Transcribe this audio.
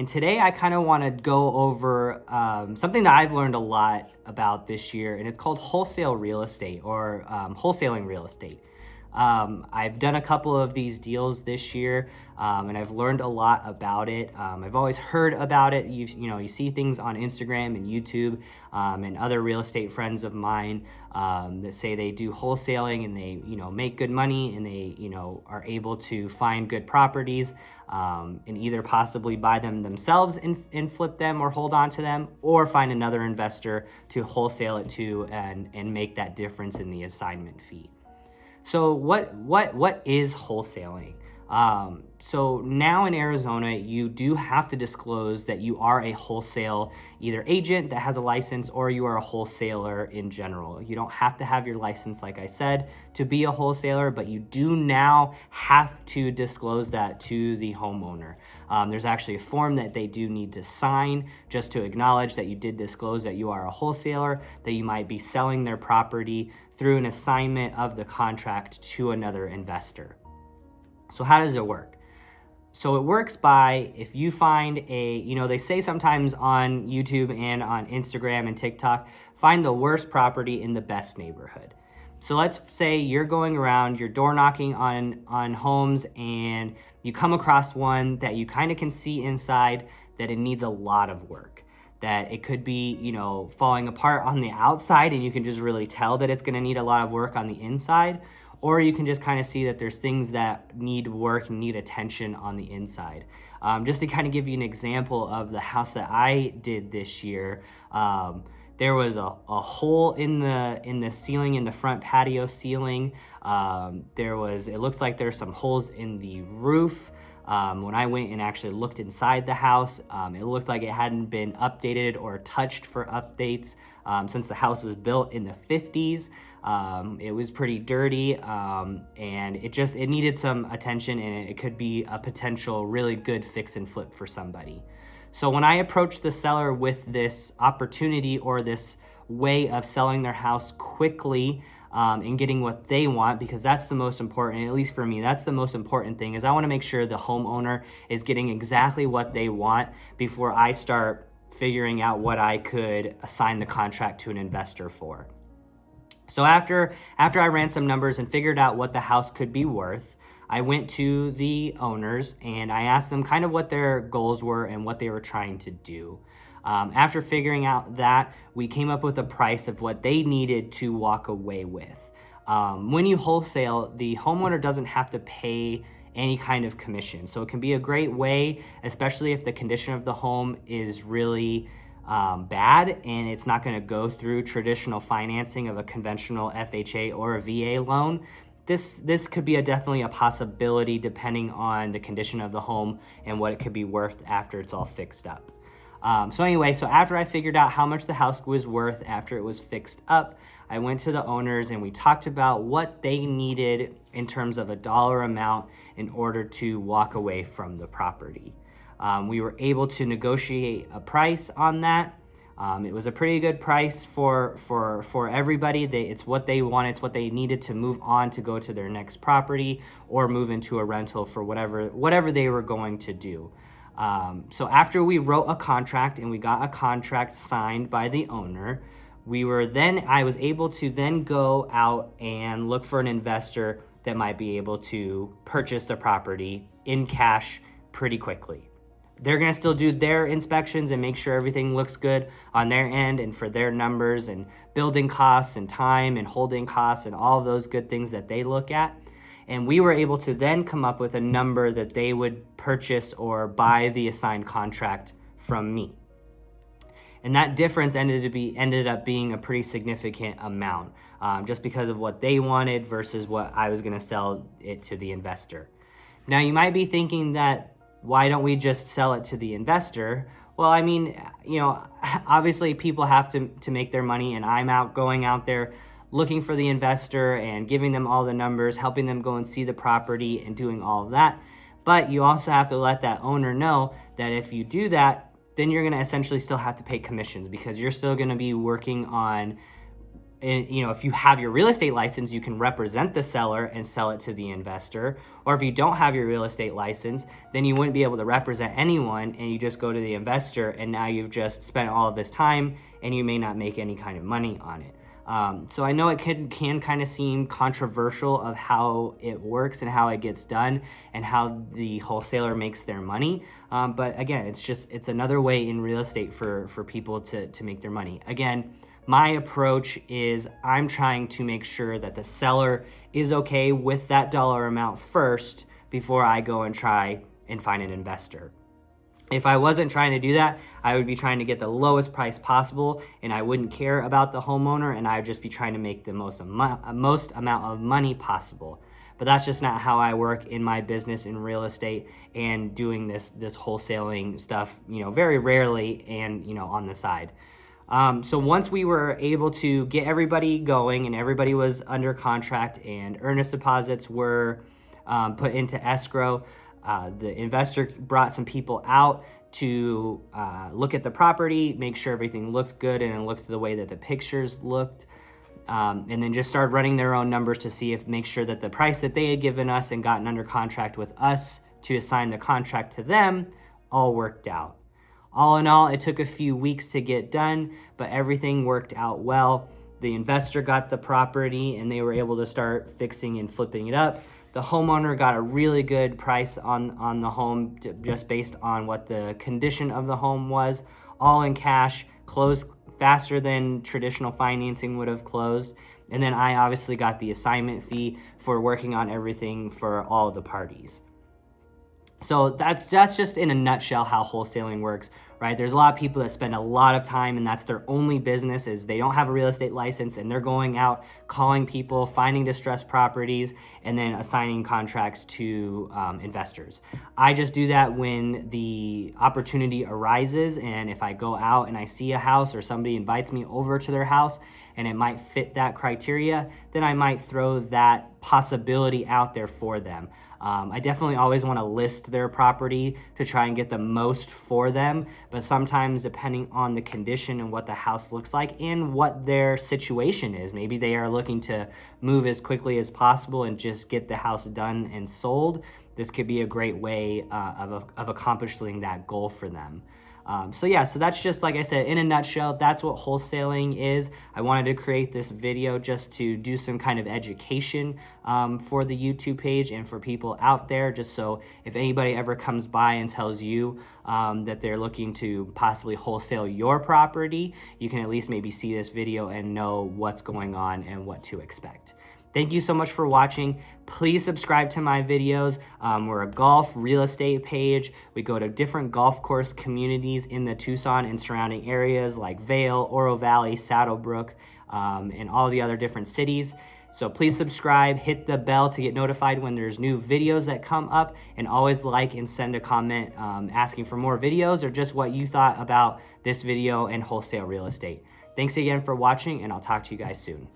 And today I kind of want to go over something that I've learned a lot about this year, and it's called wholesale real estate or wholesaling real estate. I've done a couple of these deals this year, and I've learned a lot about it. I've always heard about it. You see things on Instagram and YouTube, and other real estate friends of mine that say they do wholesaling and they make good money and they are able to find good properties, and either possibly buy them themselves and flip them or hold on to them, or find another investor to wholesale it to and make that difference in the assignment fee. So what is wholesaling? So now in Arizona, you do have to disclose that you are a wholesale either agent that has a license or you are a wholesaler in general. You don't have to have your license, like I said, to be a wholesaler, but you do now have to disclose that to the homeowner. There's actually a form that they do need to sign just to acknowledge that you did disclose that you are a wholesaler, that you might be selling their property through an assignment of the contract to another investor. So how does it work? So it works by, if you find they say sometimes on YouTube and on Instagram and TikTok, find the worst property in the best neighborhood. So let's say you're going around, you're door knocking on homes, and you come across one that you kind of can see inside that it needs a lot of work. That it could be, falling apart on the outside and you can just really tell that it's gonna need a lot of work on the inside. Or you can just kind of see that there's things that need work and need attention on the inside. Just to kind of give you an example of the house that I did this year, there was a hole in the ceiling, in the front patio ceiling. It looks like there's some holes in the roof. When I went and actually looked inside the house, it looked like it hadn't been updated or touched for updates since the house was built in the 50s. It was pretty dirty, and it needed some attention, and it could be a potential really good fix and flip for somebody. So when I approached the seller with this opportunity or this way of selling their house quickly, and getting what they want, because that's the most important, at least for me, that's the most important thing, is I want to make sure the homeowner is getting exactly what they want before I start figuring out what I could assign the contract to an investor for. So after I ran some numbers and figured out what the house could be worth, I went to the owners and I asked them kind of what their goals were and what they were trying to do. After figuring out that, we came up with a price of what they needed to walk away with. When you wholesale, the homeowner doesn't have to pay any kind of commission. So it can be a great way, especially if the condition of the home is really bad and it's not going to go through traditional financing of a conventional FHA or a VA loan. This could be definitely a possibility depending on the condition of the home and what it could be worth after it's all fixed up. So after I figured out how much the house was worth after it was fixed up, I went to the owners and we talked about what they needed in terms of a dollar amount in order to walk away from the property. We were able to negotiate a price on that. It was a pretty good price for everybody. It's what they wanted, it's what they needed to move on to go to their next property or move into a rental for whatever they were going to do. So after we wrote a contract and we got a contract signed by the owner, I was able to then go out and look for an investor that might be able to purchase the property in cash pretty quickly. They're going to still do their inspections and make sure everything looks good on their end and for their numbers and building costs and time and holding costs and all of those good things that they look at. And we were able to then come up with a number that they would purchase or buy the assigned contract from me. And that difference ended up being a pretty significant amount, just because of what they wanted versus what I was going to sell it to the investor. Now you might be thinking that, why don't we just sell it to the investor? Well, I mean, obviously people have to make their money, and I'm going out there looking for the investor and giving them all the numbers, helping them go and see the property and doing all of that. But you also have to let that owner know that if you do that, then you're going to essentially still have to pay commissions, because you're still going to be working on and, if you have your real estate license, you can represent the seller and sell it to the investor. Or if you don't have your real estate license, then you wouldn't be able to represent anyone, and you just go to the investor, and now you've just spent all of this time and you may not make any kind of money on it. So I know it can kind of seem controversial of how it works and how it gets done and how the wholesaler makes their money. But again, it's another way in real estate for people to make their money. Again, my approach is I'm trying to make sure that the seller is okay with that dollar amount first before I go and try and find an investor. If I wasn't trying to do that, I would be trying to get the lowest price possible, and I wouldn't care about the homeowner, and I would just be trying to make the most amount of money possible. But that's just not how I work in my business in real estate and doing this wholesaling stuff, very rarely and, on the side. So once we were able to get everybody going and everybody was under contract and earnest deposits were put into escrow, the investor brought some people out to look at the property, make sure everything looked good and it looked the way that the pictures looked, and then just started running their own numbers to make sure that the price that they had given us and gotten under contract with us to assign the contract to them all worked out. All in all, it took a few weeks to get done, but everything worked out well. The investor got the property and they were able to start fixing and flipping it up. The homeowner got a really good price on the home just based on what the condition of the home was, all in cash, closed faster than traditional financing would have closed. And then I obviously got the assignment fee for working on everything for all the parties. So that's just in a nutshell how wholesaling works, right? There's a lot of people that spend a lot of time and that's their only business is they don't have a real estate license and they're going out calling people, finding distressed properties, and then assigning contracts to investors. I just do that when the opportunity arises, and if I go out and I see a house or somebody invites me over to their house and it might fit that criteria, then I might throw that possibility out there for them. I definitely always want to list their property to try and get the most for them, but sometimes depending on the condition and what the house looks like and what their situation is, maybe they are looking to move as quickly as possible and just get the house done and sold. This could be a great way of accomplishing that goal for them. So that's just, like I said, in a nutshell, that's what wholesaling is. I wanted to create this video just to do some kind of education for the YouTube page and for people out there, just so if anybody ever comes by and tells you that they're looking to possibly wholesale your property, you can at least maybe see this video and know what's going on and what to expect. Thank you so much for watching. Please subscribe to my videos. We're a golf real estate page. We go to different golf course communities in the Tucson and surrounding areas like Vail, Oro Valley, Saddlebrook, and all the other different cities. So please subscribe, hit the bell to get notified when there's new videos that come up, and always like and send a comment asking for more videos or just what you thought about this video and wholesale real estate. Thanks again for watching, and I'll talk to you guys soon.